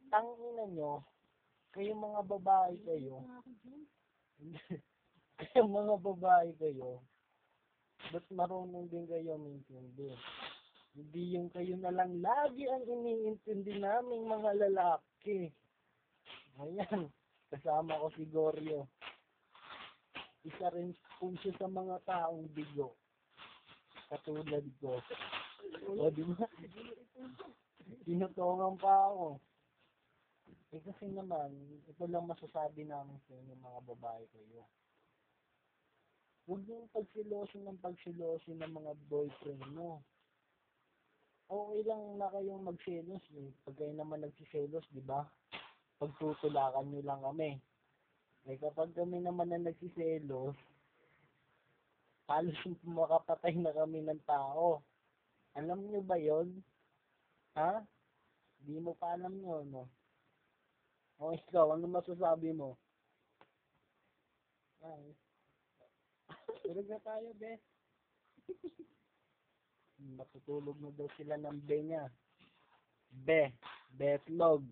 tangina nyo, kayong mga babae kayo, kayong mga babae kayo, ba't marunong din kayo maintindihan? Hindi yung kayo na lang lagi ang iniintindi naming mga lalaki. Ayan, kasama ko si Goryo. Isa rin po siya sa mga taong bigo. Katulad ko. O, di ba? Tinutungan pa ako. Eh kasi naman, ito lang masasabi namin sa inyo mga babae kayo. Huwag yung pagsiloso ng mga boyfriend mo. Okay lang na kayong magselos eh. Pag kayo naman nagsiselos, di ba? Pagtutulakan nyo lang kami. Eh kapag kami naman na nagsiselos, halos makapatay na kami ng tao. Alam nyo ba yon? Ha? Di mo pa alam yun, no? O ikaw, ano masasabi mo? Ay, tulog na tayo, be. Matutulog na daw sila ng be niya. Be, betlog.